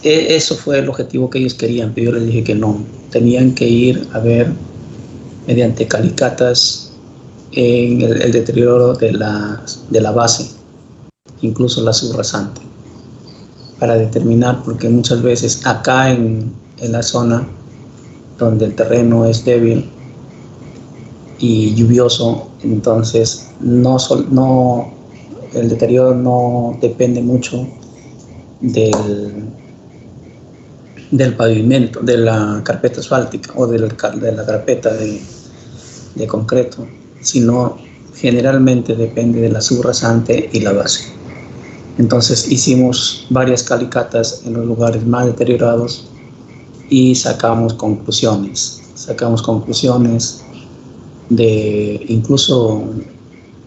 eso fue el objetivo que ellos querían, pero yo les dije que no. Tenían que ir a ver mediante calicatas en el deterioro de la base, incluso la subrasante, para determinar, porque muchas veces acá en la zona donde el terreno es débil y lluvioso, entonces el deterioro no depende mucho del pavimento, de la carpeta asfáltica o de la carpeta de concreto, sino generalmente depende de la subrasante y la base. Entonces hicimos varias calicatas en los lugares más deteriorados y sacamos conclusiones incluso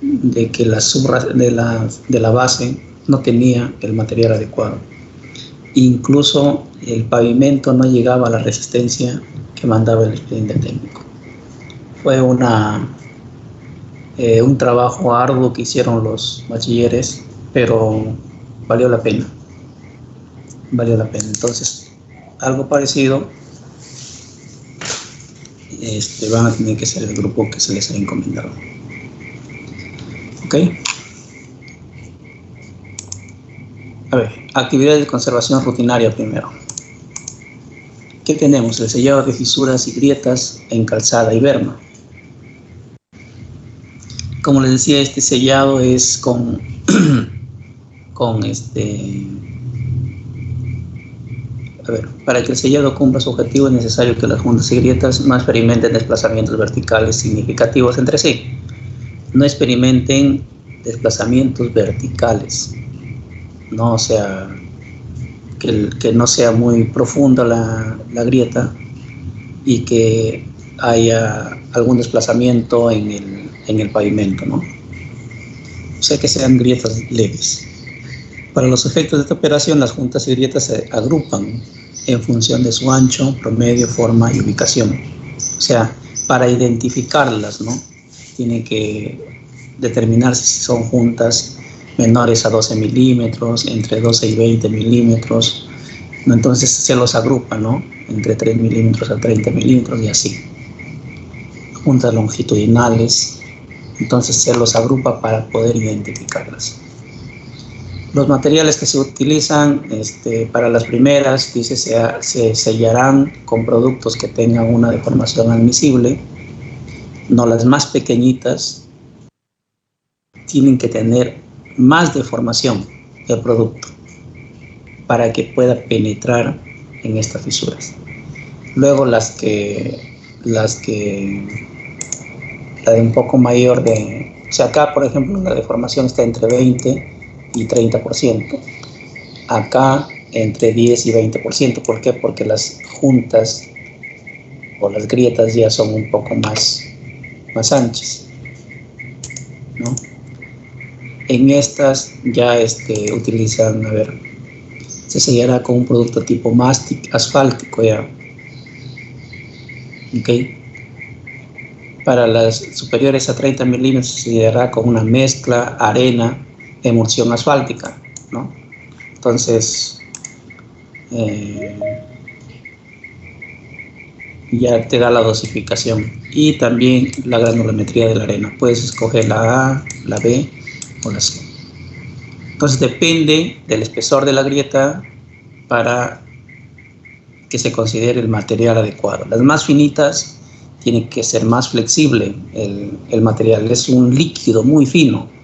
de que de la base no tenía el material adecuado. Incluso el pavimento no llegaba a la resistencia que mandaba el expediente técnico. Fue un trabajo arduo que hicieron los bachilleres, pero valió la pena. Entonces, algo parecido van a tener que ser el grupo que se les ha encomendado. ¿Ok? A ver, actividades de conservación rutinaria primero. ¿Qué tenemos? El sellado de fisuras y grietas en calzada y berma. Como les decía, este sellado es para que el sellado cumpla su objetivo es necesario que las juntas y grietas no experimenten desplazamientos verticales significativos entre sí. No experimenten desplazamientos verticales, ¿no? O sea, que no sea muy profunda la grieta y que haya algún desplazamiento en el pavimento, ¿no? O sea, que sean grietas leves. Para los efectos de esta operación, las juntas y grietas se agrupan en función de su ancho, promedio, forma y ubicación. O sea, para identificarlas, ¿no? Tiene que determinarse si son juntas menores a 12 milímetros, entre 12 y 20 milímetros. ¿No? Entonces se los agrupa, ¿no? Entre 3 milímetros a 30 milímetros y así. Juntas longitudinales. Entonces se los agrupa para poder identificarlas. Los materiales que se utilizan para las primeras, dice, se sellarán con productos que tengan una deformación admisible. No, las más pequeñitas tienen que tener más deformación del producto para que pueda penetrar en estas fisuras. Luego la de un poco mayor o sea, acá por ejemplo la deformación está entre 20 y 30%. Acá entre 10 y 20%. ¿Por qué? Porque las juntas o las grietas ya son un poco más anchas, ¿no? En estas ya utilizan, se sellará con un producto tipo mastic asfáltico ya. ¿Ok? Para las superiores a 30 milímetros se sellará con una mezcla arena emulsión asfáltica, ¿no? Entonces ya te da la dosificación y también la granulometría de la arena. Puedes escoger la A, la B o la C. Entonces depende del espesor de la grieta para que se considere el material adecuado. Las más finitas tienen que ser más flexible el material. Es un líquido muy fino.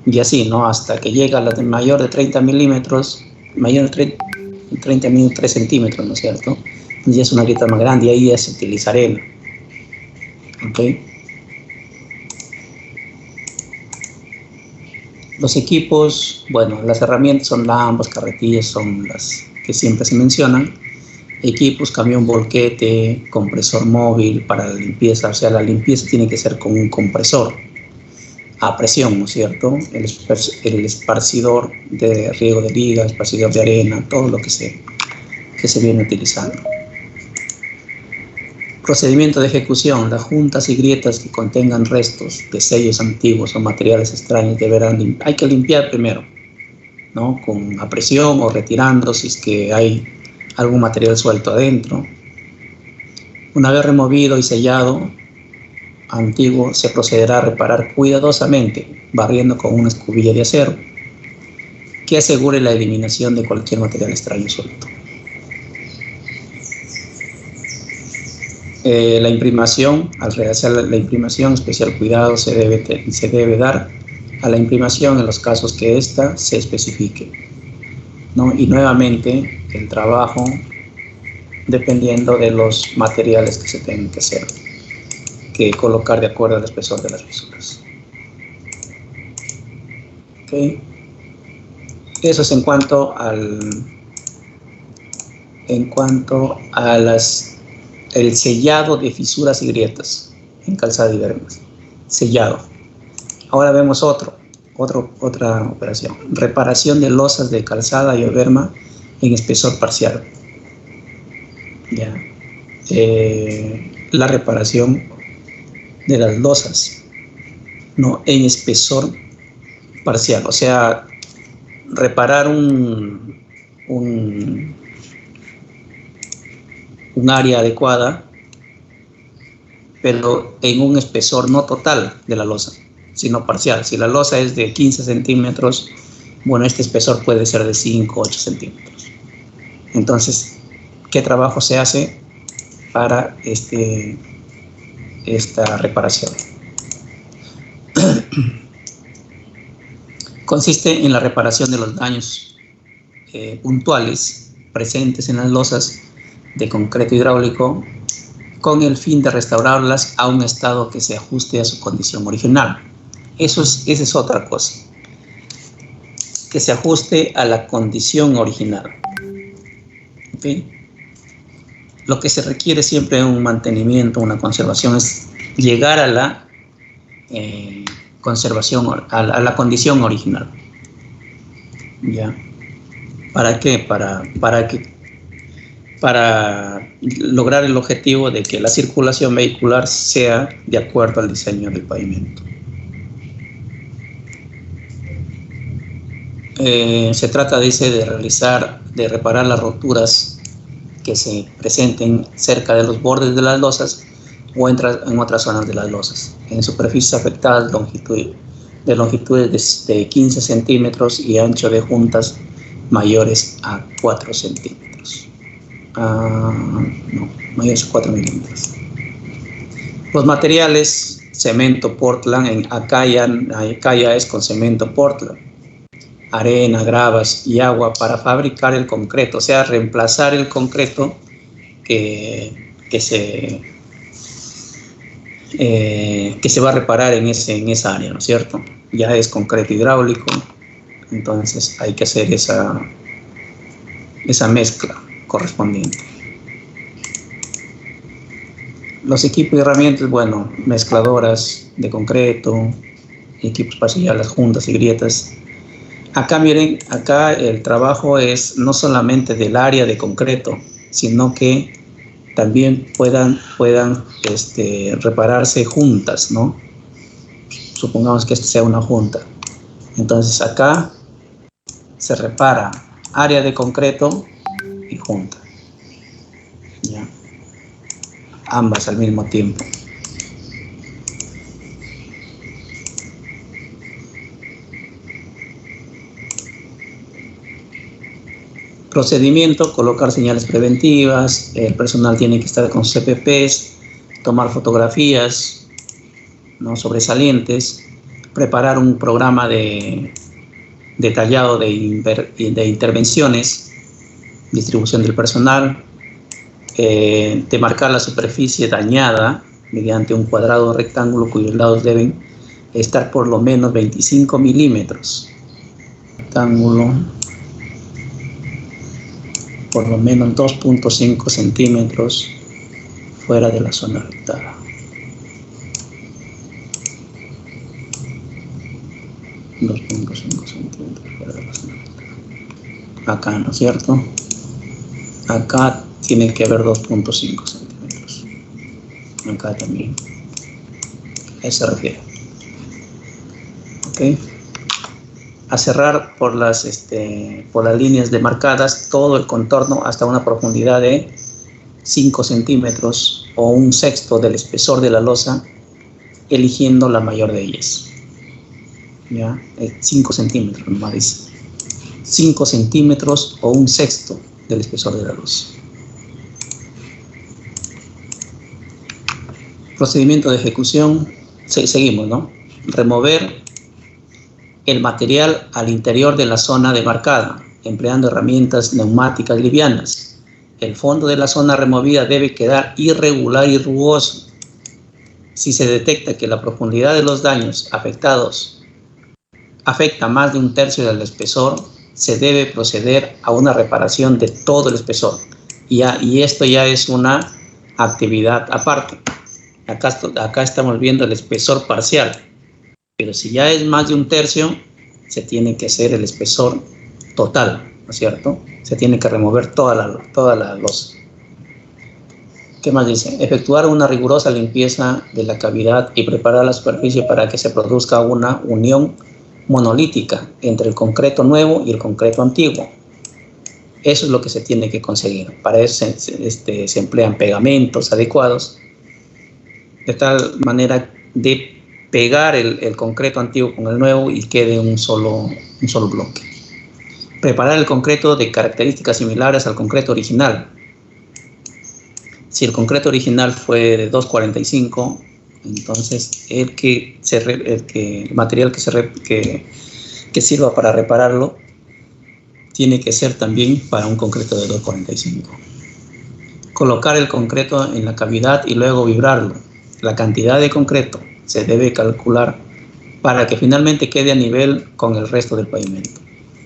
Y así, ¿no? Hasta que llega a la de mayor de 30 milímetros, mayor de 30 milímetros, 3 centímetros, ¿no es cierto? Entonces ya es una grieta más grande y ahí ya se utiliza arena. ¿Ok? Los equipos, bueno, las herramientas son ambas carretillas, son las que siempre se mencionan. Equipos, camión volquete, compresor móvil para la limpieza. O sea, la limpieza tiene que ser con un compresor a presión, ¿no es cierto? El esparcidor de riego de liga, esparcidor de arena, todo lo que se viene utilizando. Procedimiento de ejecución. Las juntas y grietas que contengan restos de sellos antiguos o materiales extraños hay que limpiar primero, ¿no? A presión o retirando si es que hay algún material suelto adentro. Una vez removido y sellado antiguo, se procederá a reparar cuidadosamente, barriendo con una escobilla de acero que asegure la eliminación de cualquier material extraño suelto. La imprimación, al realizar la imprimación, especial cuidado se debe dar a la imprimación en los casos que ésta se especifique, ¿no? Y nuevamente el trabajo dependiendo de los materiales que se tengan que hacer, que colocar de acuerdo al espesor de las fisuras. ¿Okay? Eso es en cuanto a el sellado de fisuras y grietas en calzada y bermas. Sellado. Ahora vemos otra operación. Reparación de losas de calzada y berma en espesor parcial. Ya. La reparación de las losas, ¿no? En espesor parcial. O sea, reparar un área adecuada, pero en un espesor no total de la losa, sino parcial. Si la losa es de 15 centímetros, bueno, este espesor puede ser de 5 o 8 centímetros. Entonces, ¿qué trabajo se hace para esta reparación? Consiste en la reparación de los daños puntuales presentes en las losas de concreto hidráulico con el fin de restaurarlas a un estado que se ajuste a su condición original. Esa es otra cosa, que se ajuste a la condición original. ¿Okay? Lo que se requiere siempre en un mantenimiento, una conservación, es llegar a la conservación, a la condición original. ¿Ya? ¿Para qué? Para lograr el objetivo de que la circulación vehicular sea de acuerdo al diseño del pavimento. Se trata, dice, de reparar las roturas que se presenten cerca de los bordes de las losas o en otras zonas de las losas, en superficies afectadas de longitudes de 15 centímetros y ancho de juntas mayores a 4 centímetros. Mayores a 4 milímetros. Los materiales: cemento Portland, acá ya es con cemento Portland, arena, gravas y agua para fabricar el concreto, o sea, reemplazar el concreto que se va a reparar en esa área, ¿no es cierto? Ya es concreto hidráulico, entonces hay que hacer esa mezcla correspondiente. Los equipos y herramientas, bueno, mezcladoras de concreto, equipos para sellar las juntas y grietas. Acá miren, acá el trabajo es no solamente del área de concreto, sino que también puedan repararse juntas, ¿no? Supongamos que esta sea una junta. Entonces acá se repara área de concreto y junta. ¿Ya? Ambas al mismo tiempo. Procedimiento: colocar señales preventivas, el personal tiene que estar con CPPs, tomar fotografías, ¿no?, sobresalientes, preparar un programa detallado de intervenciones, distribución del personal, demarcar la superficie dañada mediante un cuadrado o rectángulo cuyos lados deben estar por lo menos 25 milímetros. Rectángulo por lo menos 2.5 centímetros fuera de la zona afectada. Acá, ¿no es cierto? Acá tiene que haber 2.5 centímetros. Acá también. A eso se refiere. ¿Ok? a cerrar por las líneas demarcadas todo el contorno hasta una profundidad de 5 centímetros o 1/6 del espesor de la losa, eligiendo la mayor de ellas. ¿Ya? 5 centímetros, nomás dice. 5 centímetros o 1/6 del espesor de la losa. Procedimiento de ejecución, seguimos, ¿no? Remover el material al interior de la zona demarcada, empleando herramientas neumáticas livianas. El fondo de la zona removida debe quedar irregular y rugoso. Si se detecta que la profundidad de los daños afectados afecta más de 1/3 del espesor, se debe proceder a una reparación de todo el espesor. Y esto ya es una actividad aparte. Acá estamos viendo el espesor parcial, pero si ya es más de 1/3, se tiene que hacer el espesor total, ¿no es cierto? Se tiene que remover toda la losa. ¿Qué más dice? Efectuar una rigurosa limpieza de la cavidad y preparar la superficie para que se produzca una unión monolítica entre el concreto nuevo y el concreto antiguo. Eso es lo que se tiene que conseguir. Para eso se emplean pegamentos adecuados, de tal manera de pegar el concreto antiguo con el nuevo y quede un solo bloque. Preparar el concreto de características similares al concreto original. Si el concreto original fue de 2,45, entonces el material que sirva para repararlo tiene que ser también para un concreto de 2,45. Colocar el concreto en la cavidad y luego vibrarlo. La cantidad de concreto se debe calcular para que finalmente quede a nivel con el resto del pavimento.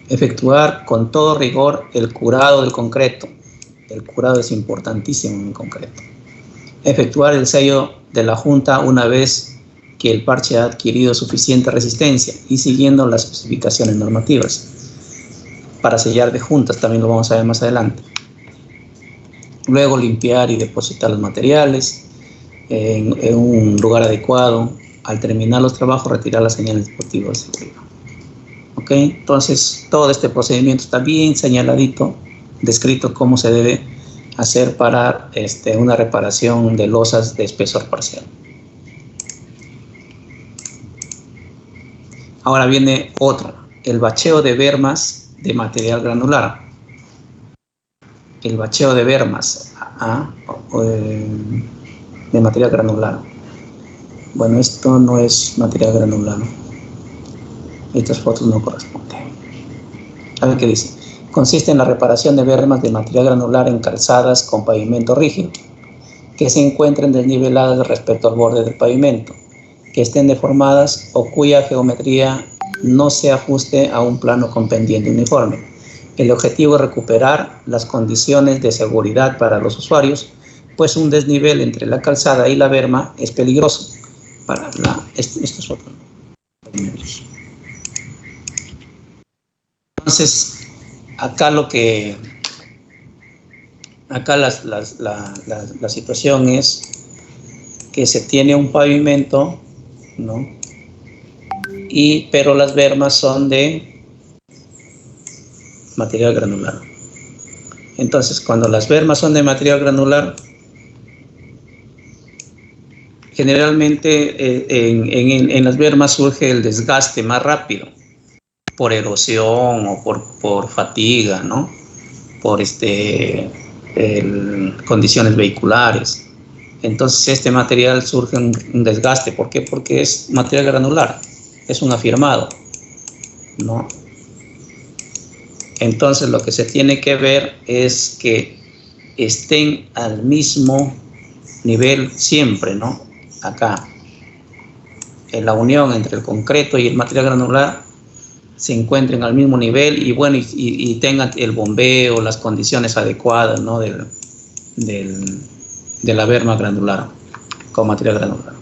Efectuar con todo rigor el curado del concreto. El curado es importantísimo en el concreto. Efectuar el sello de la junta una vez que el parche ha adquirido suficiente resistencia y siguiendo las especificaciones normativas. Para sellar de juntas también lo vamos a ver más adelante. Luego limpiar y depositar los materiales en un lugar adecuado. Al terminar los trabajos, retirar las señales deportivas de seguridad. ¿Ok? Entonces, todo este procedimiento está bien señaladito, descrito cómo se debe hacer para una reparación de losas de espesor parcial. Ahora viene otro, el bacheo de bermas de material granular. El bacheo de bermas de material granular. Bueno, esto no es material granular. Estas fotos no corresponden. A ver qué dice. Consiste en la reparación de bermas de material granular en calzadas con pavimento rígido, que se encuentren desniveladas respecto al borde del pavimento, que estén deformadas o cuya geometría no se ajuste a un plano con pendiente uniforme. El objetivo es recuperar las condiciones de seguridad para los usuarios, pues un desnivel entre la calzada y la berma es peligroso para estos otros. Entonces, acá la situación es que se tiene un pavimento, ¿no? Pero las bermas son de material granular. Entonces, cuando las bermas son de material granular, generalmente en las bermas surge el desgaste más rápido por erosión o por fatiga, ¿no? Por condiciones vehiculares. Entonces este material surge un desgaste. ¿Por qué? Porque es material granular, es un afirmado, ¿no? Entonces lo que se tiene que ver es que estén al mismo nivel siempre, ¿no? Acá, en la unión entre el concreto y el material granular, se encuentren al mismo nivel y bueno, y tengan el bombeo, las condiciones adecuadas, ¿no? de la berma granular, con material granular.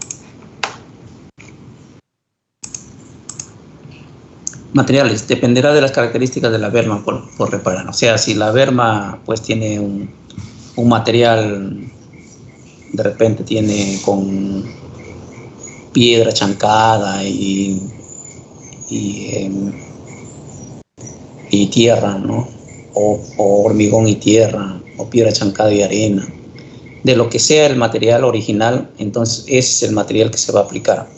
Materiales, dependerá de las características de la berma por reparar. O sea, si la berma pues tiene un material, de repente tiene con piedra chancada y y tierra, ¿no? O hormigón y tierra, o piedra chancada y arena. De lo que sea el material original, entonces ese es el material que se va a aplicar.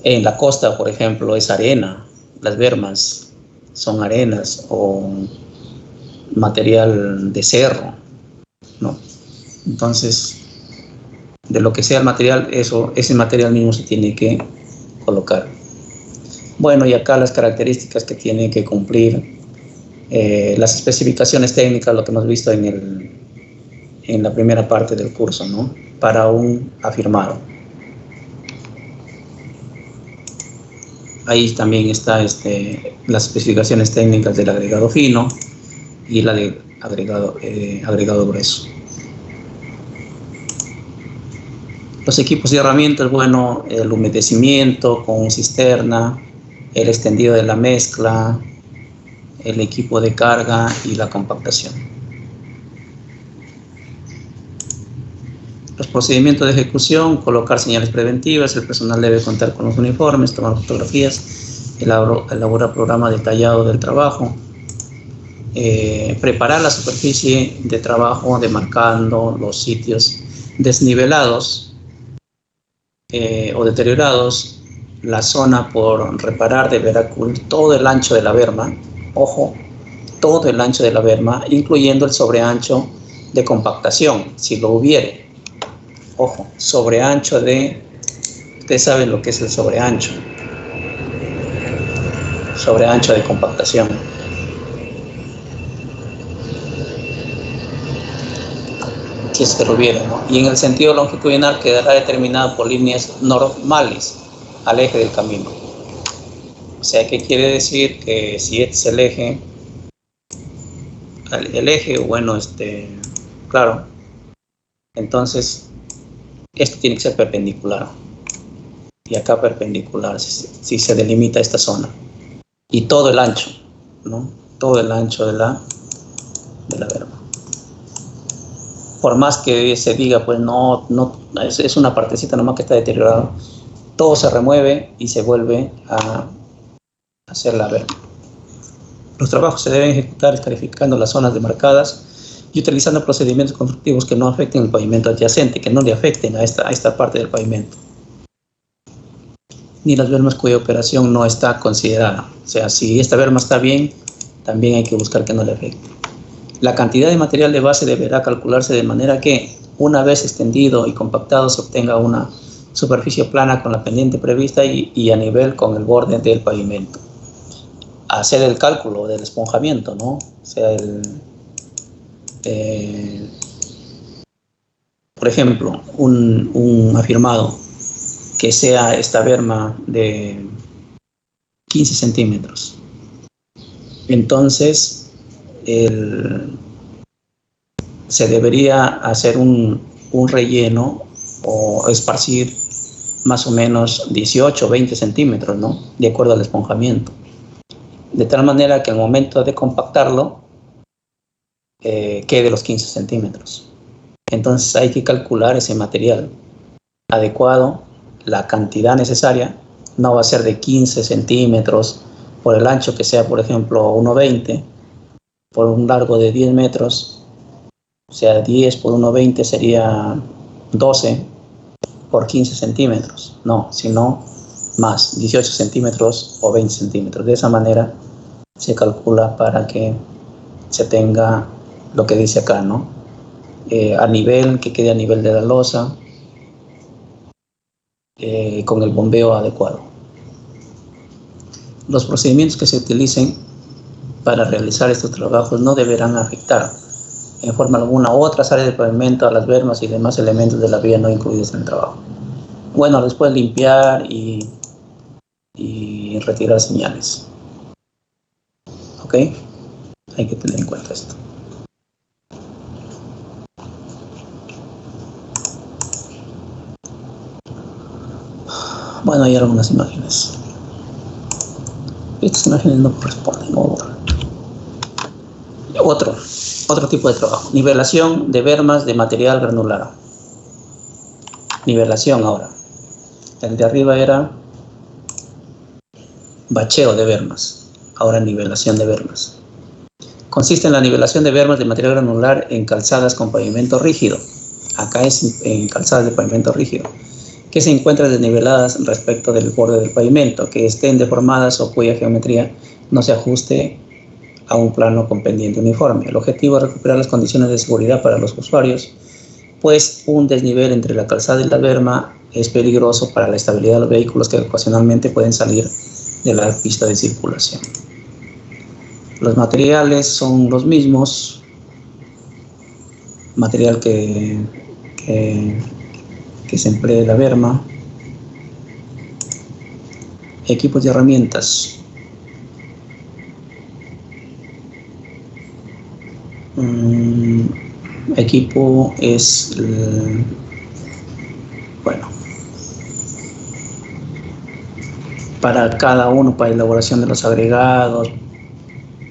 En la costa, por ejemplo, es arena, las bermas son arenas o material de cerro, ¿no? Entonces, de lo que sea el material, ese material mismo se tiene que colocar. Bueno, y acá las características que tiene que cumplir, las especificaciones técnicas, lo que hemos visto en la primera parte del curso, ¿no? Para un afirmado. Ahí también está las especificaciones técnicas del agregado fino y la de agregado grueso. Los equipos y herramientas, bueno, el humedecimiento con cisterna, el extendido de la mezcla, el equipo de carga y la compactación. Los procedimientos de ejecución: colocar señales preventivas, el personal debe contar con los uniformes, tomar fotografías, elaborar programa detallado del trabajo, preparar la superficie de trabajo demarcando los sitios desnivelados o deteriorados. La zona por reparar deberá cubrir todo el ancho de la berma, ojo, todo el ancho de la berma, incluyendo el sobreancho de compactación, si lo hubiere. Ojo, sobreancho de, ustedes saben lo que es el sobreancho de compactación. Si es que lo hubiera, ¿no? Y en el sentido longitudinal quedará determinado por líneas normales al eje del camino. O sea, ¿qué quiere decir? Que si este es el eje, bueno, claro, entonces esto tiene que ser perpendicular, y acá perpendicular si se delimita esta zona, y todo el ancho, ¿no? Todo el ancho de la berma. Por más que se diga, pues no es una partecita nomás que está deteriorada, todo se remueve y se vuelve a hacer la berma. Los trabajos se deben ejecutar escarificando las zonas demarcadas y utilizando procedimientos constructivos que no afecten el pavimento adyacente, que no le afecten a esta parte del pavimento, ni las bermas cuya operación no está considerada. O sea, si esta berma está bien, también hay que buscar que no le afecte. La cantidad de material de base deberá calcularse de manera que, una vez extendido y compactado, se obtenga una superficie plana con la pendiente prevista y a nivel con el borde del pavimento. Hacer el cálculo del esponjamiento, ¿no? O sea, por ejemplo, un afirmado que sea esta berma de 15 centímetros. Entonces, se debería hacer un relleno o esparcir más o menos 18 o 20 centímetros, ¿no? De acuerdo al esponjamiento. De tal manera que al momento de compactarlo, quede los 15 centímetros. Entonces hay que calcular ese material adecuado. La cantidad necesaria no va a ser de 15 centímetros por el ancho que sea, por ejemplo, 1,20 por un largo de 10 metros, o sea, 10 por 1,20 sería 12 por 15 centímetros, no, sino más, 18 centímetros o 20 centímetros. De esa manera se calcula para que se tenga lo que dice acá, ¿no? A nivel, que quede a nivel de la losa, con el bombeo adecuado. Los procedimientos que se utilicen para realizar estos trabajos no deberán afectar en forma alguna otras áreas del pavimento, a las bermas y demás elementos de la vía no incluidos en el trabajo. Bueno, después limpiar y retirar señales. ¿Ok? Hay que tener en cuenta esto. Bueno, hay algunas imágenes. Estas imágenes no corresponden, no. Otro tipo de trabajo. Nivelación de bermas de material granular. Nivelación ahora. El de arriba era bacheo de bermas. Ahora, nivelación de bermas. Consiste en la nivelación de bermas de material granular en calzadas con pavimento rígido. Acá es en calzadas de pavimento rígido, que se encuentran desniveladas respecto del borde del pavimento, que estén deformadas o cuya geometría no se ajuste a un plano con pendiente uniforme. El objetivo es recuperar las condiciones de seguridad para los usuarios, pues un desnivel entre la calzada y la berma es peligroso para la estabilidad de los vehículos que ocasionalmente pueden salir de la pista de circulación. Los materiales son los mismos, material que se emplea en la berma. Equipos y herramientas. Equipo es, bueno, para cada uno, para elaboración de los agregados,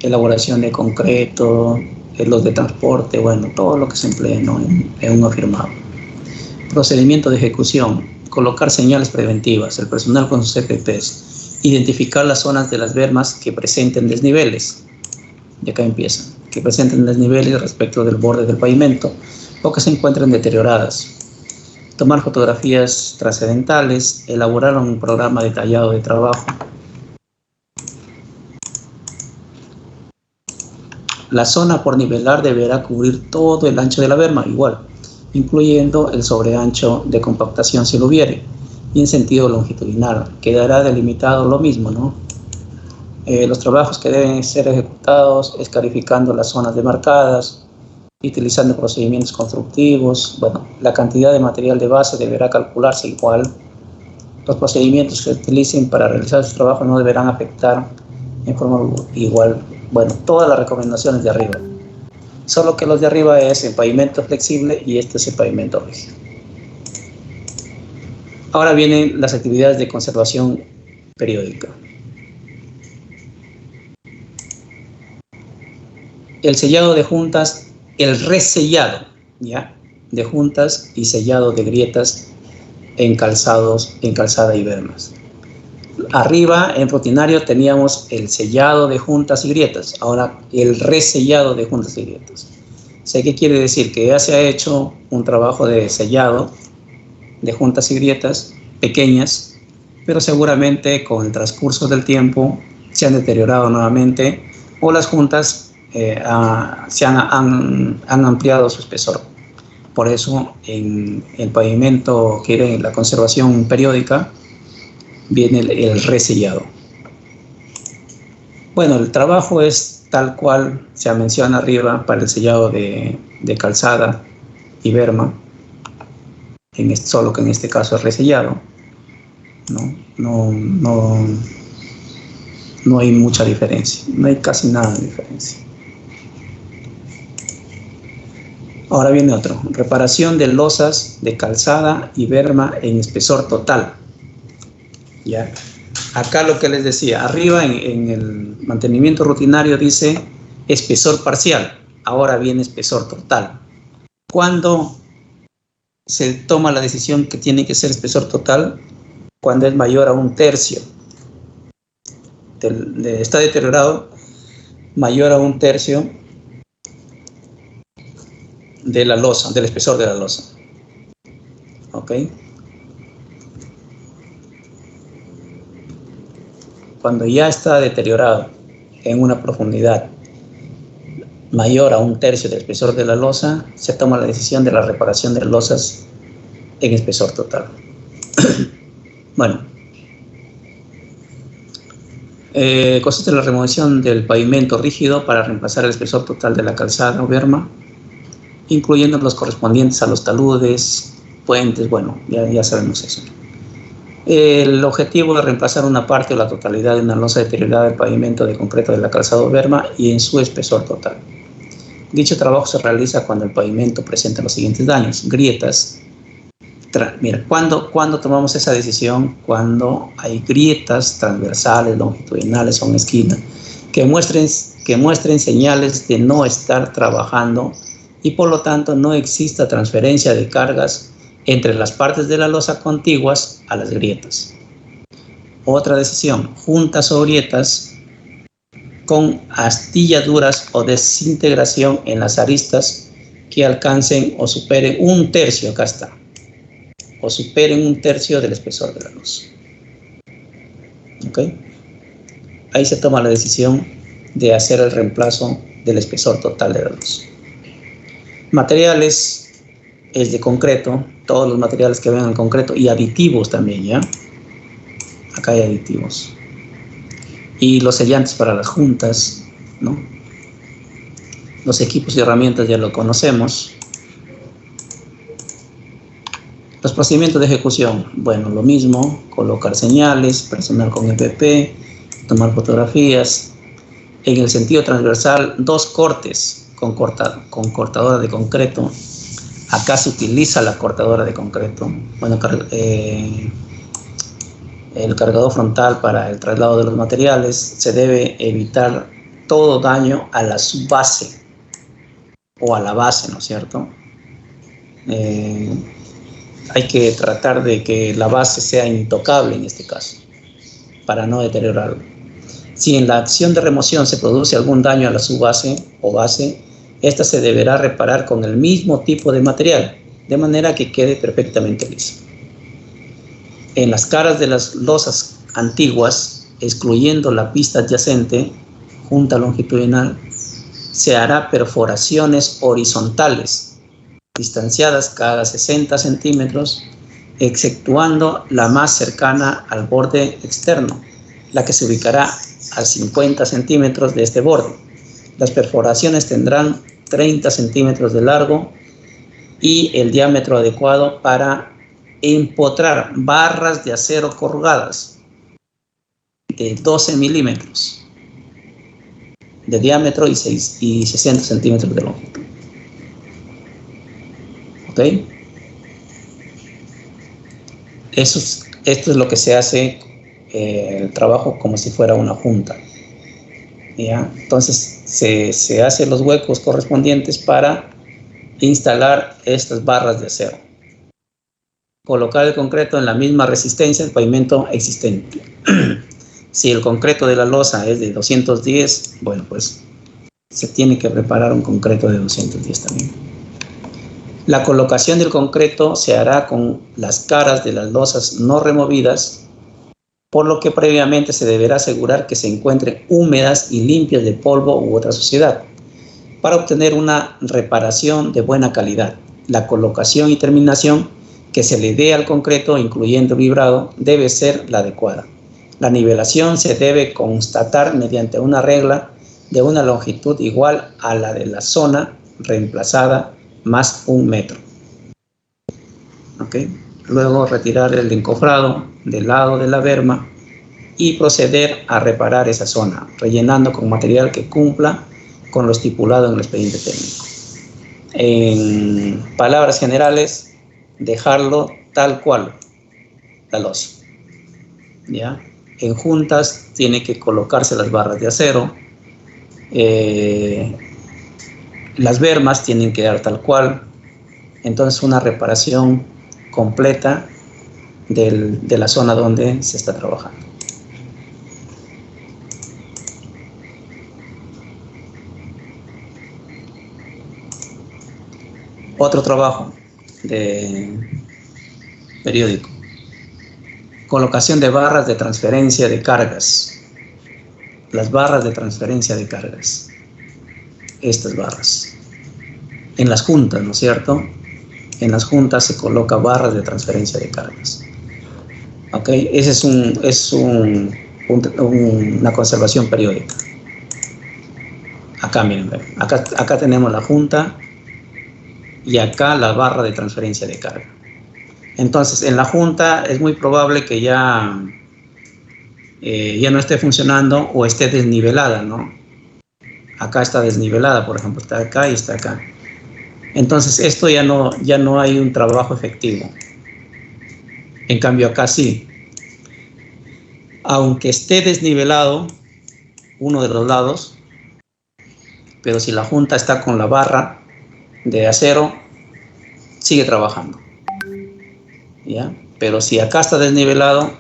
elaboración de concreto, los de transporte, bueno, todo lo que se emplea, ¿no?, en un afirmado. Procedimiento de ejecución: colocar señales preventivas, el personal con sus EPPs, identificar las zonas de las bermas que presenten desniveles, y acá empiezan, que presenten desniveles respecto del borde del pavimento o que se encuentren deterioradas. Tomar fotografías trascendentales, elaborar un programa detallado de trabajo. La zona por nivelar deberá cubrir todo el ancho de la berma, igual, incluyendo el sobreancho de compactación si lo hubiere, y en sentido longitudinal. Quedará delimitado lo mismo, ¿no? Los trabajos que deben ser ejecutados, escarificando las zonas demarcadas, utilizando procedimientos constructivos. Bueno, la cantidad de material de base deberá calcularse igual. Los procedimientos que se utilicen para realizar sus trabajos no deberán afectar en forma igual. Bueno, todas las recomendaciones de arriba. Solo que los de arriba es el pavimento flexible y este es el pavimento rígido. Ahora vienen las actividades de conservación periódica. El sellado de juntas, el resellado, ¿ya?, de juntas y sellado de grietas en calzados, en calzada y bermas. Arriba en rutinario teníamos el sellado de juntas y grietas, ahora el resellado de juntas y grietas. ¿Sé qué quiere decir? Que ya se ha hecho un trabajo de sellado de juntas y grietas pequeñas, pero seguramente con el transcurso del tiempo se han deteriorado nuevamente o las juntas han ampliado su espesor. Por eso en el pavimento que era en la conservación periódica viene el resellado. Bueno, el trabajo es tal cual se menciona arriba para el sellado de calzada y berma, solo que en este caso es resellado. No hay mucha diferencia, no hay casi nada de diferencia. Ahora viene otro: reparación de losas de calzada y berma en espesor total. ¿Ya? Acá lo que les decía, arriba en el mantenimiento rutinario dice espesor parcial, ahora viene espesor total. ¿Cuándo se toma la decisión que tiene que ser espesor total? Cuando es mayor a un tercio. Está deteriorado, mayor a un tercio de la losa, del espesor de la losa. ¿Ok? Cuando ya está deteriorado en una profundidad mayor a un tercio del espesor de la losa, se toma la decisión de la reparación de losas en espesor total. Bueno, consiste en la remoción del pavimento rígido para reemplazar el espesor total de la calzada o berma, incluyendo los correspondientes a los taludes, puentes. Bueno, ya sabemos eso. El objetivo es reemplazar una parte o la totalidad de una losa deteriorada del pavimento de concreto de la calzada o berma y en su espesor total. Dicho trabajo se realiza cuando el pavimento presenta los siguientes daños: grietas. Mira, ¿cuándo tomamos esa decisión? Cuando hay grietas transversales, longitudinales o en esquina que muestren señales de no estar trabajando y por lo tanto no exista transferencia de cargas entre las partes de la losa contiguas a las grietas. Otra decisión: juntas o grietas con astilladuras o desintegración en las aristas que alcancen o superen un tercio, acá está, o superen un tercio del espesor de la luz. ¿Ok? Ahí se toma la decisión de hacer el reemplazo del espesor total de la luz. Materiales es de concreto, todos los materiales que vengan en concreto, y aditivos también, ¿ya? Acá hay aditivos. Y los sellantes para las juntas, ¿no? Los equipos y herramientas ya lo conocemos. Los procedimientos de ejecución, bueno, lo mismo, colocar señales, presionar con EPP, tomar fotografías. En el sentido transversal, 2 cortes con cortadora de concreto. Acá se utiliza la cortadora de concreto. Bueno, el cargador frontal para el traslado de los materiales. Se debe evitar todo daño a la subbase o a la base, ¿no es cierto? Hay que tratar de que la base sea intocable en este caso, para no deteriorarlo. Si en la acción de remoción se produce algún daño a la subbase o base, esta se deberá reparar con el mismo tipo de material, de manera que quede perfectamente lisa. En las caras de las losas antiguas, excluyendo la pista adyacente, junta longitudinal, se hará perforaciones horizontales, distanciadas cada 60 centímetros, exceptuando la más cercana al borde externo, la que se ubicará a 50 centímetros de este borde. Las perforaciones tendrán 30 centímetros de largo y el diámetro adecuado para empotrar barras de acero corrugadas de 12 milímetros de diámetro y 60 centímetros de longitud. ¿Ok? Esto es lo que se hace, el trabajo como si fuera una junta. ¿Ya? Entonces se hacen los huecos correspondientes para instalar estas barras de acero. Colocar el concreto en la misma resistencia del pavimento existente. Si el concreto de la losa es de 210, bueno, pues se tiene que preparar un concreto de 210 también. La colocación del concreto se hará con las caras de las losas no removidas, por lo que previamente se deberá asegurar que se encuentren húmedas y limpias de polvo u otra suciedad, para obtener una reparación de buena calidad. La colocación y terminación que se le dé al concreto, incluyendo vibrado, debe ser la adecuada. La nivelación se debe constatar mediante una regla de una longitud igual a la de la zona reemplazada más 1 metro. ¿Okay? Luego retirar el encofrado del lado de la berma y proceder a reparar esa zona, rellenando con material que cumpla con lo estipulado en el expediente técnico. En palabras generales, dejarlo tal cual la losa. ¿Ya? En juntas tiene que colocarse las barras de acero, las bermas tienen que dar tal cual. Entonces una reparación completa de la zona donde se está trabajando. Otro trabajo de periódico. Colocación de barras de transferencia de cargas. Las barras de transferencia de cargas. Estas barras. En las juntas, ¿no es cierto? En las juntas se coloca barras de transferencia de cargas. ¿Ok? Ese es una conservación periódica. Acá, miren, acá tenemos la junta y acá la barra de transferencia de carga. Entonces, en la junta es muy probable que ya no esté funcionando o esté desnivelada, ¿no? Acá está desnivelada, por ejemplo, está acá y está acá. Entonces, esto ya no hay un trabajo efectivo. En cambio, acá sí. Aunque esté desnivelado uno de los lados, pero si la junta está con la barra de acero, sigue trabajando. ¿Ya? Pero si acá está desnivelado,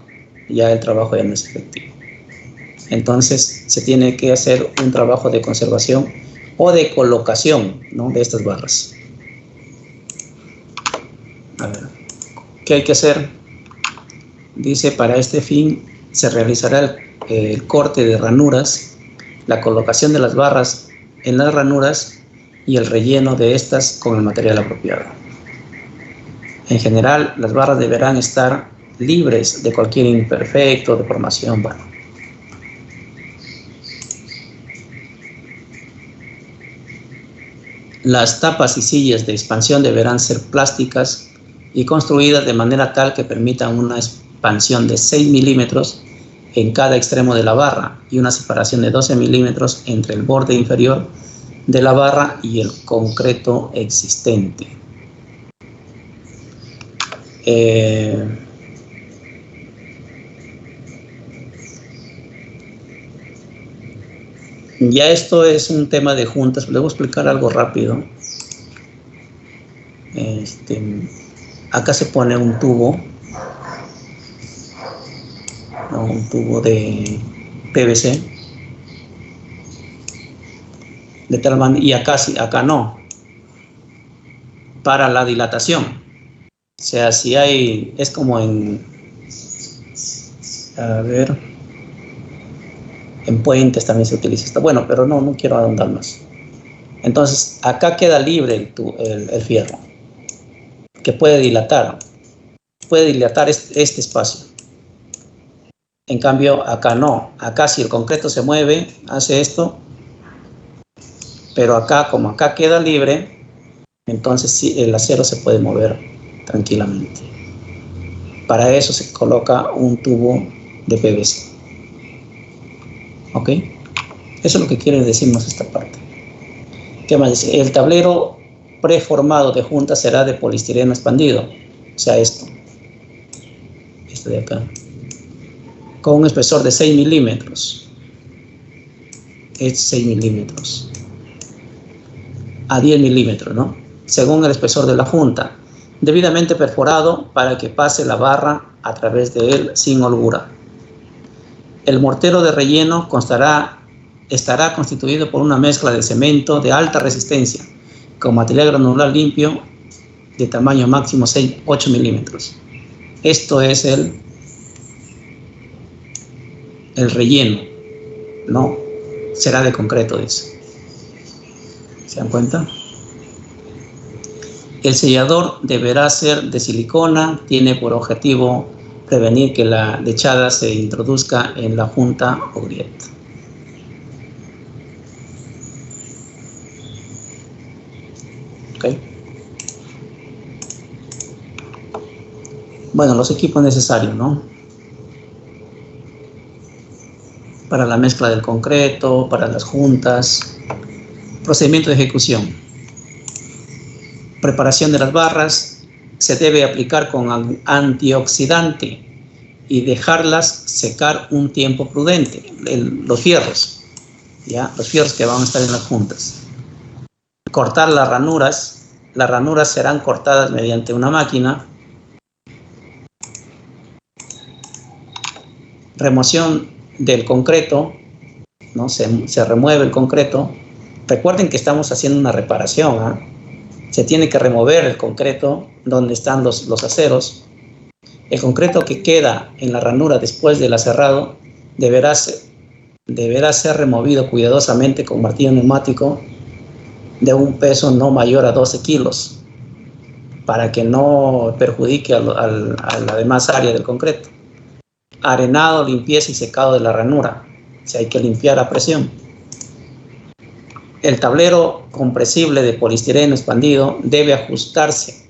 ya el trabajo ya no es efectivo. Entonces se tiene que hacer un trabajo de conservación o de colocación, ¿no?, de estas barras. A ver, ¿qué hay que hacer? Dice, para este fin se realizará el corte de ranuras, la colocación de las barras en las ranuras y el relleno de estas con el material apropiado. En general, las barras deberán estar libres de cualquier imperfecto, deformación, bueno. Las tapas y sillas de expansión deberán ser plásticas y construidas de manera tal que permitan una expansión de 6 milímetros en cada extremo de la barra y una separación de 12 milímetros entre el borde inferior de la barra y el concreto existente. Ya esto es un tema de juntas, les voy a explicar algo rápido. Acá se pone un tubo, ¿no?, un tubo de PVC, de tal manera, y acá sí, acá no, para la dilatación. O sea, si hay, es como en, a ver, en puentes también se utiliza esto. Bueno, pero no quiero ahondar más. Entonces, acá queda libre el fierro, que puede dilatar este espacio. En cambio, acá no. Acá si el concreto se mueve, hace esto, pero acá, como acá queda libre, entonces sí, el acero se puede mover tranquilamente. Para eso se coloca un tubo de PVC. ¿Ok? Eso es lo que quiere decirnos esta parte. ¿Qué más dice? El tablero preformado de junta será de poliestireno expandido. O sea, esto de acá, con un espesor de 6 milímetros. Es 6 milímetros a 10 milímetros, ¿no?, según el espesor de la junta, debidamente perforado para que pase la barra a través de él sin holgura. El mortero de relleno estará constituido por una mezcla de cemento de alta resistencia con material granular limpio de tamaño máximo 8 milímetros. Esto es el relleno, ¿no? Será de concreto, dice. ¿Se dan cuenta? El sellador deberá ser de silicona, tiene por objetivo prevenir que la lechada se introduzca en la junta o grieta. ¿Ok? Bueno, los equipos necesarios, ¿no?, para la mezcla del concreto, para las juntas. Procedimiento de ejecución. Preparación de las barras. Se debe aplicar con antioxidante y dejarlas secar un tiempo prudente. Los fierros, ¿ya? Los fierros que van a estar en las juntas. Cortar las ranuras. Las ranuras serán cortadas mediante una máquina. Remoción del concreto, ¿no? Se remueve el concreto. Recuerden que estamos haciendo una reparación, ¿eh? Se tiene que remover el concreto donde están los aceros. El concreto que queda en la ranura después del aserrado deberá ser removido cuidadosamente con martillo neumático de un peso no mayor a 12 kilos para que no perjudique a la demás área del concreto. Arenado, limpieza y secado de la ranura. O sea, hay que limpiar a presión. El tablero compresible de poliestireno expandido debe ajustarse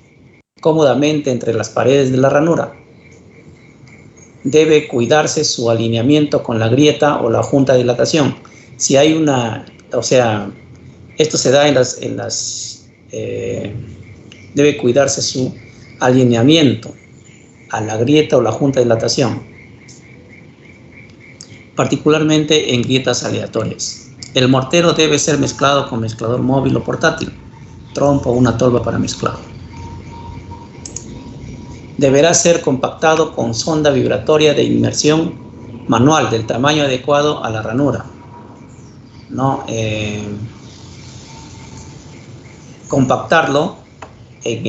cómodamente entre las paredes de la ranura. Debe cuidarse su alineamiento con la grieta o la junta de dilatación. Si hay una, o sea, esto se da debe cuidarse su alineamiento a la grieta o la junta de dilatación, particularmente en grietas aleatorias. El mortero debe ser mezclado con mezclador móvil o portátil, trompo o una tolva para mezclado. Deberá ser compactado con sonda vibratoria de inmersión manual del tamaño adecuado a la ranura, ¿no? Compactarlo en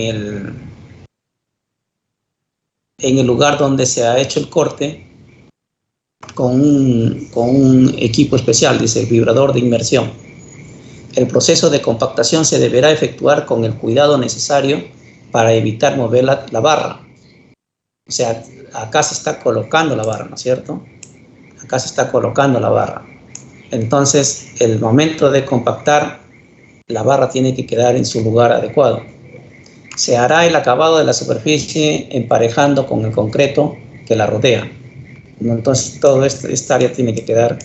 el lugar donde se ha hecho el corte con un equipo especial, dice el vibrador de inmersión. El proceso de compactación se deberá efectuar con el cuidado necesario para evitar mover la barra. O sea, acá se está colocando la barra, ¿no es cierto? Acá se está colocando la barra. Entonces, el momento de compactar, la barra tiene que quedar en su lugar adecuado. Se hará el acabado de la superficie emparejando con el concreto que la rodea. Entonces, toda esta área tiene que quedar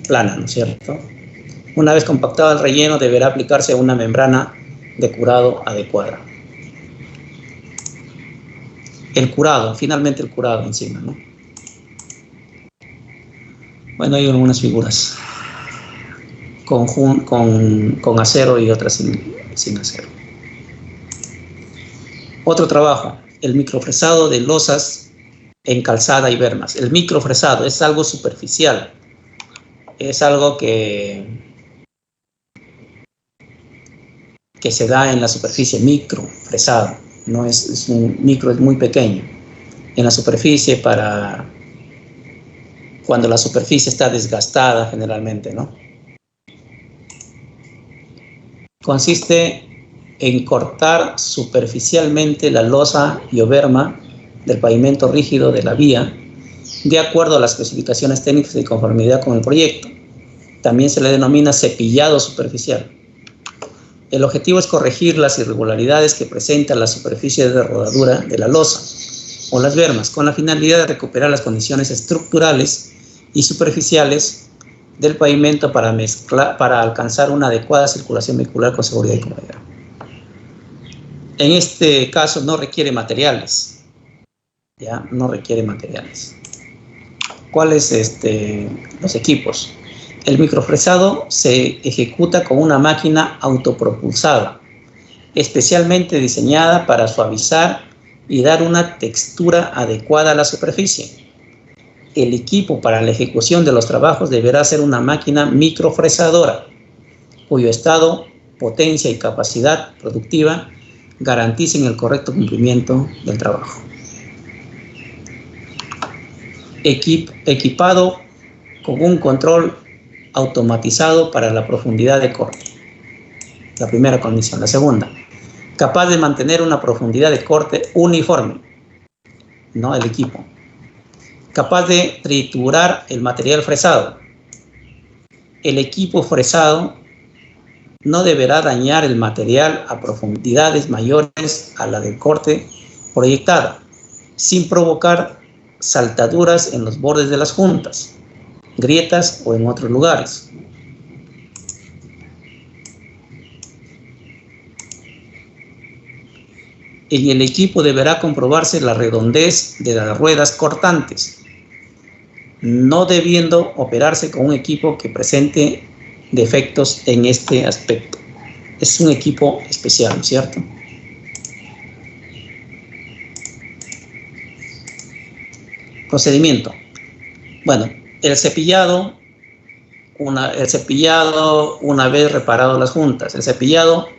plana, ¿no es cierto? Una vez compactado el relleno, deberá aplicarse una membrana de curado adecuada. El curado, finalmente el curado encima, ¿no? Bueno, hay algunas figuras con acero y otras sin acero. Otro trabajo, el microfresado de losas en calzada y bermas. El microfresado es algo superficial, es algo que se da en la superficie, microfresado, no es un micro, es muy pequeño, en la superficie para cuando la superficie está desgastada generalmente, ¿no? Consiste en cortar superficialmente la losa y o berma del pavimento rígido de la vía de acuerdo a las especificaciones técnicas y conformidad con el proyecto. También se le denomina cepillado superficial. El objetivo es corregir las irregularidades que presenta la superficie de rodadura de la losa o las bermas, con la finalidad de recuperar las condiciones estructurales y superficiales del pavimento para alcanzar una adecuada circulación vehicular con seguridad y comodidad. En este caso no requiere materiales, ¿ya? No requiere materiales. ¿Cuáles los equipos? El microfresado se ejecuta con una máquina autopropulsada, especialmente diseñada para suavizar y dar una textura adecuada a la superficie. El equipo para la ejecución de los trabajos deberá ser una máquina microfresadora, cuyo estado, potencia y capacidad productiva garanticen el correcto cumplimiento del trabajo. Equipado con un control automatizado para la profundidad de corte. La primera condición. La segunda, capaz de mantener una profundidad de corte uniforme, ¿no? El equipo. Capaz de triturar el material fresado. El equipo fresado no deberá dañar el material a profundidades mayores a la del corte proyectada, sin provocar saltaduras en los bordes de las juntas, grietas o en otros lugares. En el equipo deberá comprobarse la redondez de las ruedas cortantes, no debiendo operarse con un equipo que presente defectos en este aspecto. Es un equipo especial, ¿no es cierto? Procedimiento. Bueno, el cepillado una vez reparado las juntas, el cepillado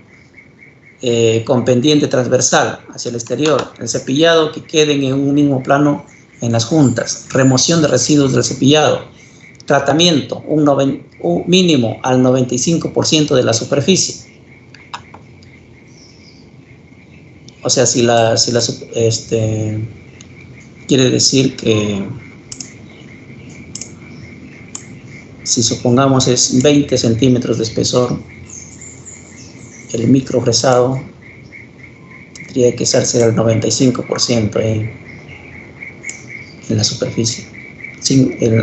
con pendiente transversal hacia el exterior, el cepillado que queden en un mismo plano en las juntas, remoción de residuos del cepillado, tratamiento, un mínimo al 95% de la superficie. O sea, quiere decir que si supongamos es 20 centímetros de espesor, el microfresado tendría que ser al 95% en la superficie.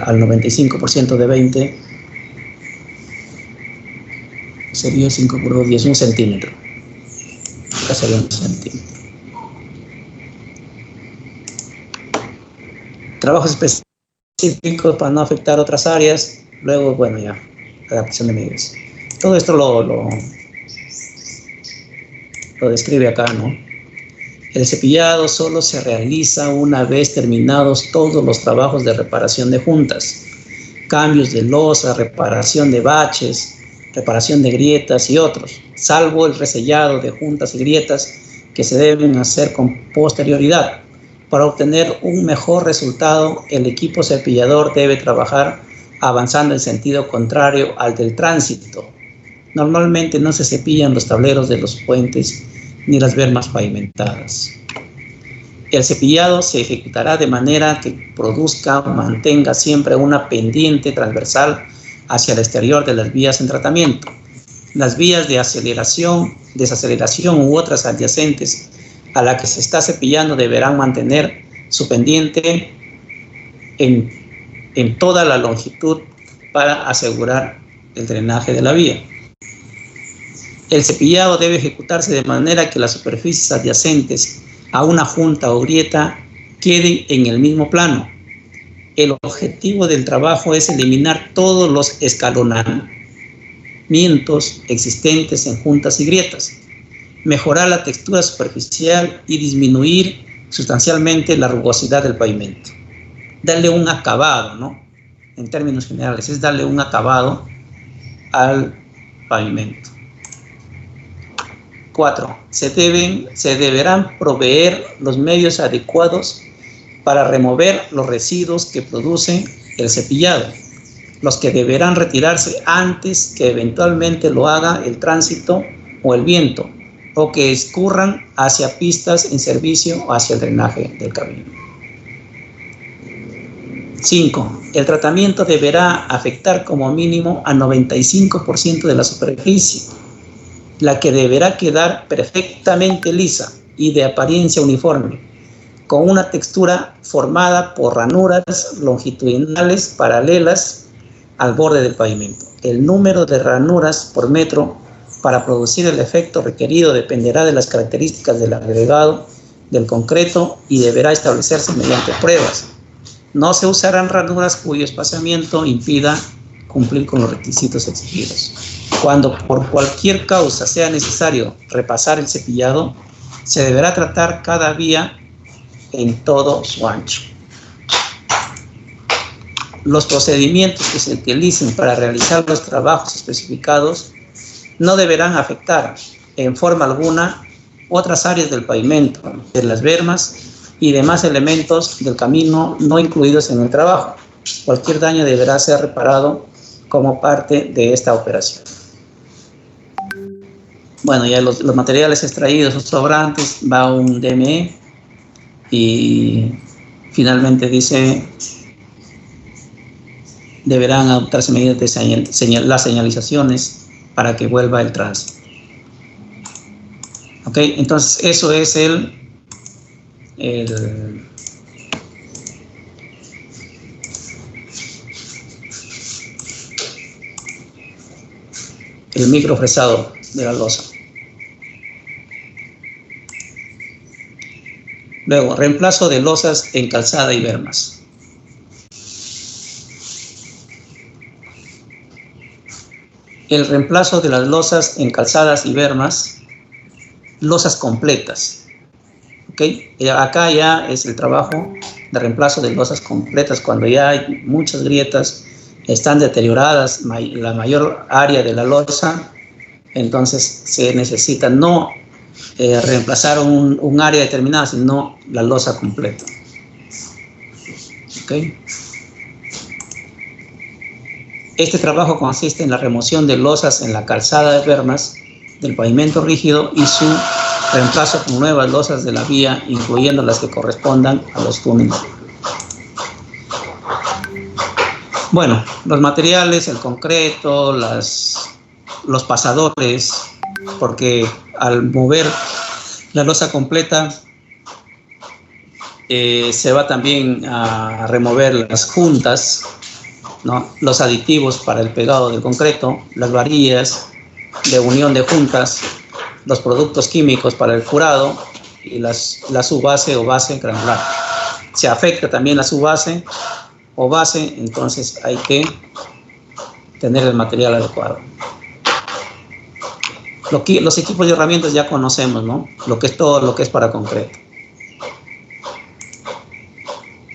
Al 95% de 20 sería 5 por 2, 10, 1 centímetro. Acá sería 1 centímetro. Trabajos específicos para no afectar otras áreas. Luego, bueno, ya, adaptación de medidas. Todo esto lo describe acá, ¿no? El cepillado solo se realiza una vez terminados todos los trabajos de reparación de juntas, cambios de losa, reparación de baches, reparación de grietas y otros, salvo el resellado de juntas y grietas que se deben hacer con posterioridad. Para obtener un mejor resultado, el equipo cepillador debe trabajar avanzando en sentido contrario al del tránsito. Normalmente no se cepillan los tableros de los puentes ni las bermas pavimentadas. El cepillado se ejecutará de manera que produzca o mantenga siempre una pendiente transversal hacia el exterior de las vías en tratamiento. Las vías de aceleración, desaceleración u otras adyacentes a la que se está cepillando deberán mantener su pendiente en toda la longitud para asegurar el drenaje de la vía. El cepillado debe ejecutarse de manera que las superficies adyacentes a una junta o grieta queden en el mismo plano. El objetivo del trabajo es eliminar todos los escalonamientos existentes en juntas y grietas, mejorar la textura superficial y disminuir sustancialmente la rugosidad del pavimento. Darle un acabado, ¿no? En términos generales, es darle un acabado al pavimento. 4. Se deberán proveer los medios adecuados para remover los residuos que produce el cepillado, los que deberán retirarse antes que eventualmente lo haga el tránsito o el viento, o que escurran hacia pistas en servicio o hacia el drenaje del camino. 5. El tratamiento deberá afectar como mínimo a 95% de la superficie, la que deberá quedar perfectamente lisa y de apariencia uniforme, con una textura formada por ranuras longitudinales paralelas al borde del pavimento. El número de ranuras por metro para producir el efecto requerido dependerá de las características del agregado del concreto y deberá establecerse mediante pruebas. No se usarán ranuras cuyo espaciamiento impida cumplir con los requisitos exigidos. Cuando por cualquier causa sea necesario repasar el cepillado, se deberá tratar cada vía en todo su ancho. Los procedimientos que se utilicen para realizar los trabajos especificados no deberán afectar en forma alguna otras áreas del pavimento, de las bermas y demás elementos del camino no incluidos en el trabajo. Cualquier daño deberá ser reparado como parte de esta operación. Bueno, ya los materiales extraídos, los sobrantes, va un DME y finalmente dice deberán adoptarse medidas de las señalizaciones para que vuelva el tránsito. Ok, entonces eso es el microfresado de la losa. Luego, reemplazo de losas en calzada y bermas. El reemplazo de las losas en calzadas y bermas, losas completas. ¿Okay? Acá ya es el trabajo de reemplazo de losas completas cuando ya hay muchas grietas, están deterioradas la mayor área de la losa, entonces se necesita no reemplazar un área determinada, sino la losa completa. ¿Okay? Este trabajo consiste en la remoción de losas en la calzada de bermas del pavimento rígido y su reemplazo con nuevas losas de la vía, incluyendo las que correspondan a los túneles. Bueno, los materiales, el concreto, los pasadores, porque al mover la losa completa se va también a remover las juntas, ¿no? Los aditivos para el pegado del concreto, las varillas de unión de juntas, los productos químicos para el curado y la subbase o base granular. Se afecta también la subbase o base, entonces hay que tener el material adecuado. Los equipos y herramientas ya conocemos, ¿no? Todo lo que es para concreto.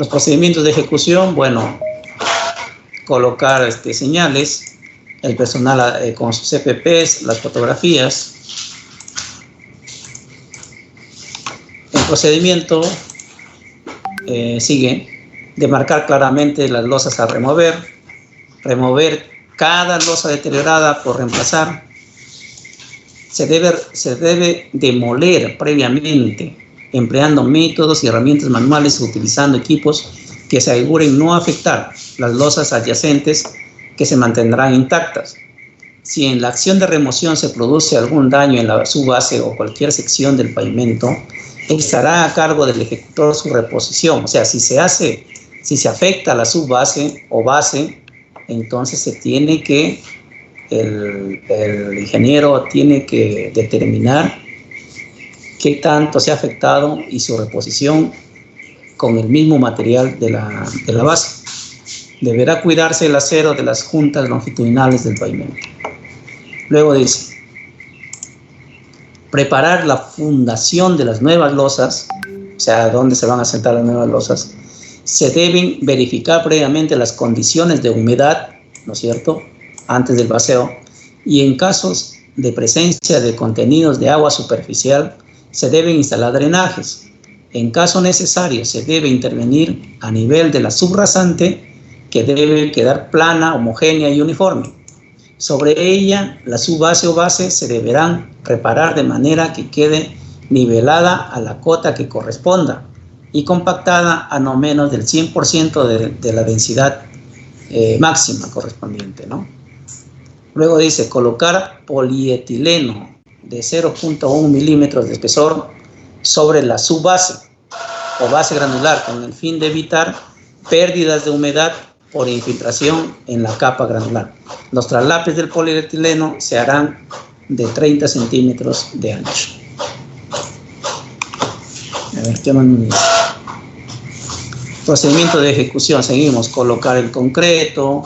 Los procedimientos de ejecución, bueno, colocar señales, el personal con sus EPPs, las fotografías. El procedimiento sigue de marcar claramente las losas a remover, remover cada losa deteriorada por reemplazar. Se debe demoler previamente, empleando métodos y herramientas manuales, utilizando equipos que se aseguren no afectar las losas adyacentes, que se mantendrán intactas. Si en la acción de remoción se produce algún daño en la subbase o cualquier sección del pavimento, estará a cargo del ejecutor su reposición. O sea, si se afecta la subbase o base, entonces se tiene que, el ingeniero tiene que determinar qué tanto se ha afectado y su reposición con el mismo material de la base. Deberá cuidarse el acero de las juntas longitudinales del pavimento. Luego dice, preparar la fundación de las nuevas losas, o sea, dónde se van a sentar las nuevas losas. Se deben verificar previamente las condiciones de humedad, ¿no es cierto?, antes del baseo, y en casos de presencia de contenidos de agua superficial, se deben instalar drenajes. En caso necesario, se debe intervenir a nivel de la subrasante, que debe quedar plana, homogénea y uniforme. Sobre ella, la subbase o base se deberán reparar de manera que quede nivelada a la cota que corresponda y compactada a no menos del 100% de la densidad máxima correspondiente, ¿no? Luego dice, colocar polietileno de 0.1 milímetros de espesor sobre la subbase o base granular, con el fin de evitar pérdidas de humedad por infiltración en la capa granular. Los traslapes del polietileno se harán de 30 centímetros de ancho. A ver, ¿qué más nos dice? Procedimiento de ejecución, seguimos, colocar el concreto,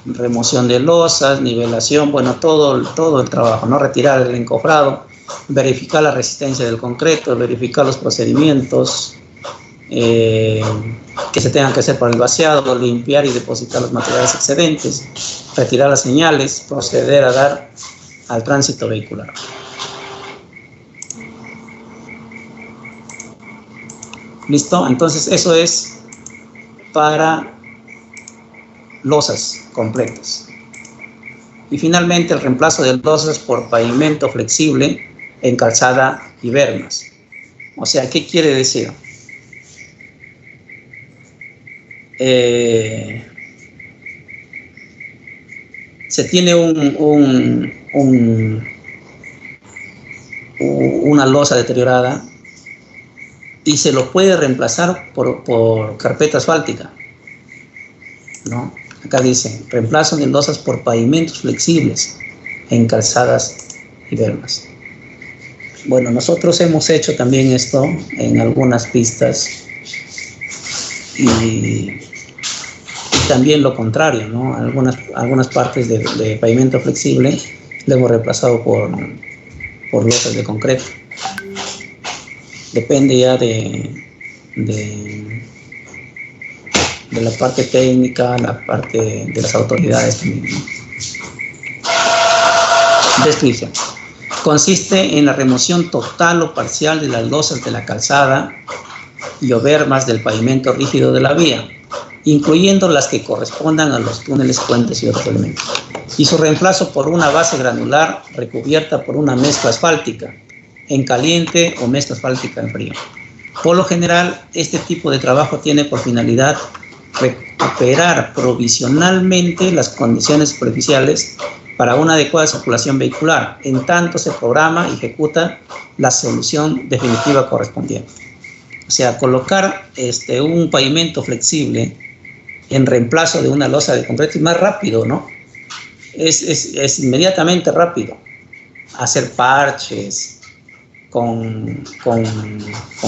remoción de losas, nivelación, bueno, todo el trabajo, ¿no? Retirar el encofrado, verificar la resistencia del concreto, verificar los procedimientos que se tengan que hacer para el vaciado, limpiar y depositar los materiales excedentes, retirar las señales, proceder a dar al tránsito vehicular. ¿Listo? Entonces eso es para losas completas. Y finalmente el reemplazo de losas por pavimento flexible en calzada y bermas. O sea, ¿qué quiere decir? Se tiene una losa deteriorada y se lo puede reemplazar por carpeta asfáltica, ¿no? Acá dice, reemplazo de losas por pavimentos flexibles en calzadas y bermas. Bueno, nosotros hemos hecho también esto en algunas pistas y también lo contrario, ¿no? Algunas partes de pavimento flexible lo hemos reemplazado por losas de concreto. Depende ya de la parte técnica, la parte de las autoridades también, ¿no? Descripción. Consiste en la remoción total o parcial de las losas de la calzada y o bermas del pavimento rígido de la vía, incluyendo las que correspondan a los túneles, puentes y otros elementos, y su reemplazo por una base granular recubierta por una mezcla asfáltica en caliente o mezcla asfáltica en frío. Por lo general, este tipo de trabajo tiene por finalidad recuperar provisionalmente las condiciones superficiales para una adecuada circulación vehicular, en tanto se programa y ejecuta la solución definitiva correspondiente. O sea, colocar un pavimento flexible en reemplazo de una losa de concreto es más rápido, ¿no? Es inmediatamente rápido. Hacer parches con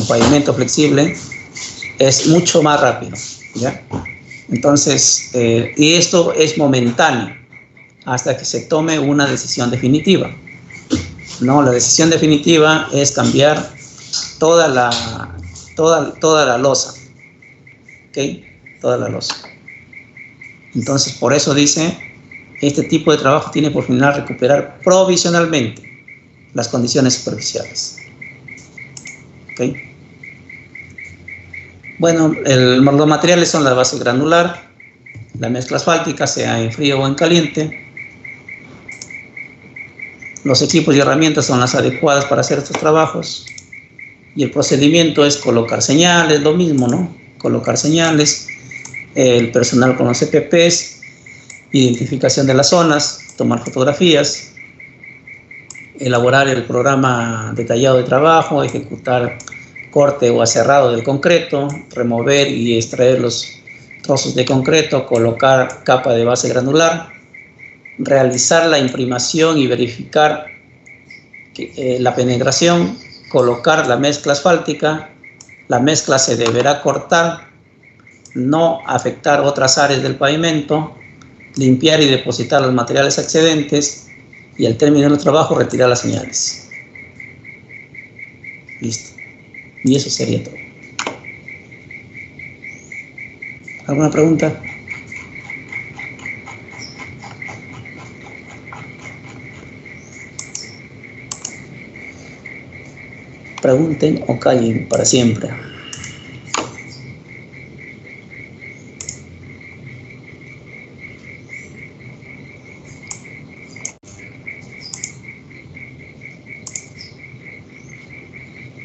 pavimento flexible es mucho más rápido, ¿ya? Entonces, y esto es momentáneo hasta que se tome una decisión definitiva, ¿no? La decisión definitiva es cambiar toda la losa, ¿ok? Toda la losa. Entonces, por eso dice, este tipo de trabajo tiene por final recuperar provisionalmente las condiciones superficiales. ¿Ok? Bueno, los materiales son la base granular, la mezcla asfáltica, sea en frío o en caliente. Los equipos y herramientas son las adecuadas para hacer estos trabajos. Y el procedimiento es colocar señales, lo mismo, ¿no? Colocar señales, el personal con los EPPs, identificación de las zonas, tomar fotografías, elaborar el programa detallado de trabajo, ejecutar corte o aserrado del concreto, remover y extraer los trozos de concreto, colocar capa de base granular, realizar la imprimación y verificar la penetración, colocar la mezcla asfáltica. La mezcla se deberá cortar, no afectar otras áreas del pavimento, limpiar y depositar los materiales excedentes y al término del trabajo retirar las señales. Listo. Y eso sería todo. ¿Alguna pregunta? Pregunten o callen para siempre.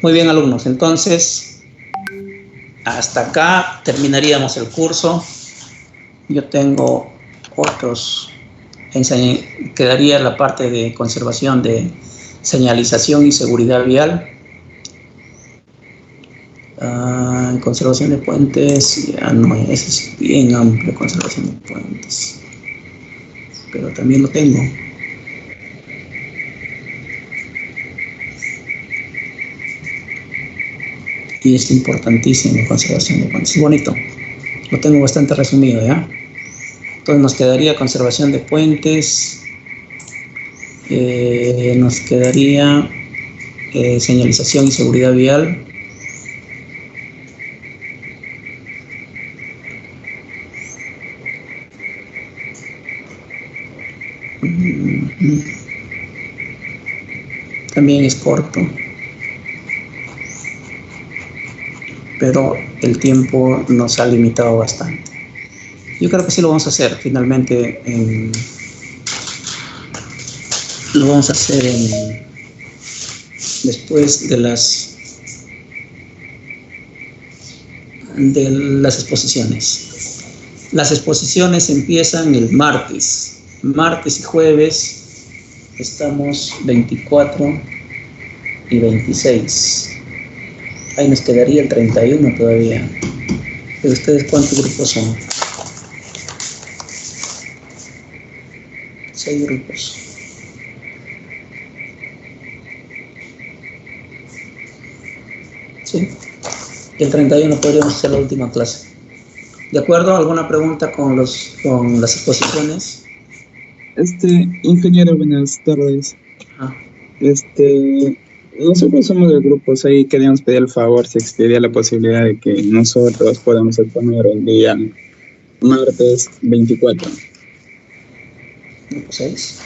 Muy bien, alumnos. Entonces, hasta acá terminaríamos el curso. Yo tengo otros. Quedaría la parte de conservación de señalización y seguridad vial. Conservación de puentes, ya no, eso es bien amplio, conservación de puentes. Pero también lo tengo. Y es importantísimo conservación de puentes. Bonito. Lo tengo bastante resumido, ¿ya? Entonces nos quedaría conservación de puentes. Nos quedaría señalización y seguridad vial. También es corto, pero el tiempo nos ha limitado bastante. Yo creo que sí lo vamos a hacer finalmente. Lo vamos a hacer después de las exposiciones. Las exposiciones empiezan el martes y jueves. Estamos 24 y 26. Ahí nos quedaría el 31 todavía. ¿De ustedes cuántos grupos son? 6 grupos. Sí. Y el 31 podríamos hacer la última clase. ¿De acuerdo? ¿Alguna pregunta con las exposiciones? Ingeniero, buenas tardes. Nosotros somos de grupos ahí, queríamos pedir el favor si existiría la posibilidad de que nosotros podamos exponer el día martes 24. ¿Grupo 6?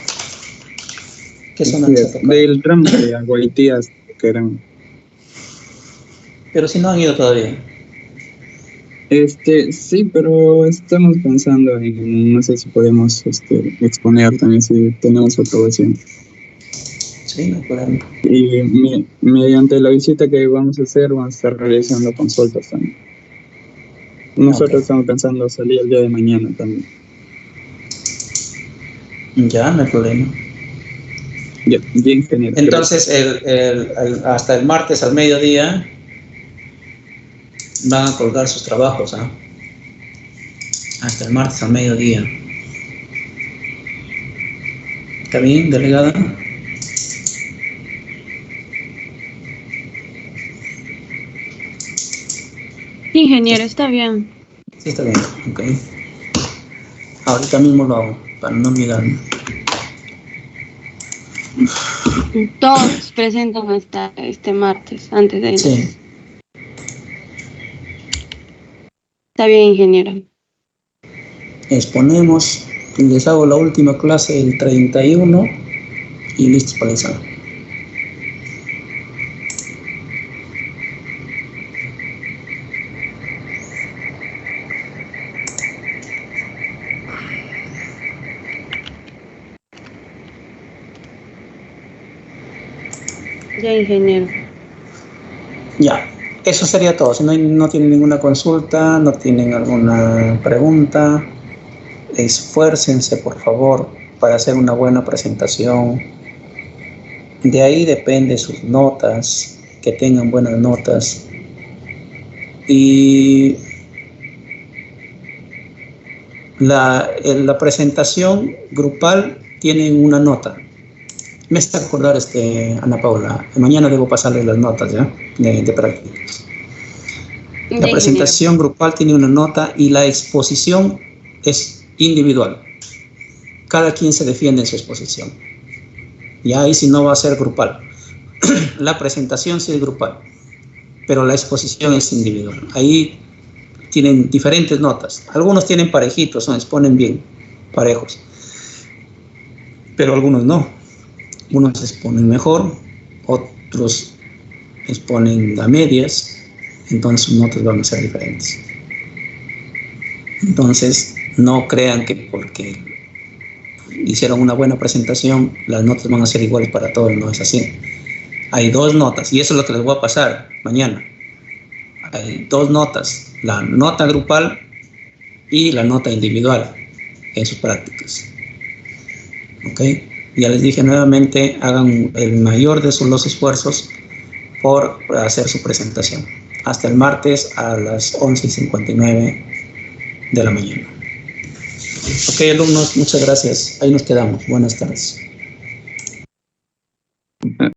¿Qué zona les ha tocado? Del tramo de Aguaitías, que eran. Pero si no han ido todavía. Sí, pero estamos pensando en, no sé si podemos exponer también, si tenemos aprobación. Sí, no podemos. Y mediante la visita que vamos a hacer, vamos a estar realizando consultas también. Nosotros estamos pensando salir el día de mañana también. Ya, no hay problema. Ya, bien, ingeniero. Entonces, hasta el martes al mediodía van a colgar sus trabajos, ¿ah? Hasta el martes al mediodía. ¿Está bien, delegada? Sí, ingeniero, está bien. Sí, está bien, ok. Ahorita mismo lo hago, para no olvidarme. Todos presentan hasta este martes, antes de ir. Sí. Está bien, ingeniero. Exponemos, les hago la última clase el 31 y listos para el examen. Ya, ingeniero. Ya, eso sería todo. Si no tienen ninguna consulta, no tienen alguna pregunta, esfuércense por favor para hacer una buena presentación. De ahí depende sus notas, que tengan buenas notas. Y la presentación grupal tiene una nota. Me está acordar, Ana Paula, mañana debo pasarle las notas, ¿ya? De prácticas. La presentación grupal tiene una nota y la exposición es individual. Cada quien se defiende en su exposición. Y ahí sí no va a ser grupal. La presentación sí es grupal, pero la exposición es individual. Ahí tienen diferentes notas. Algunos tienen parejitos, ¿no? Exponen bien, parejos. Pero algunos no. Unos exponen mejor, otros exponen a medias, entonces sus notas van a ser diferentes. Entonces, no crean que porque hicieron una buena presentación, las notas van a ser iguales para todos, no es así. Hay dos notas, y eso es lo que les voy a pasar mañana. Hay dos notas, la nota grupal y la nota individual en sus prácticas. ¿Ok? Ya les dije nuevamente, hagan el mayor de los esfuerzos por hacer su presentación. Hasta el martes a las 11:59 de la mañana. Ok, alumnos, muchas gracias. Ahí nos quedamos. Buenas tardes.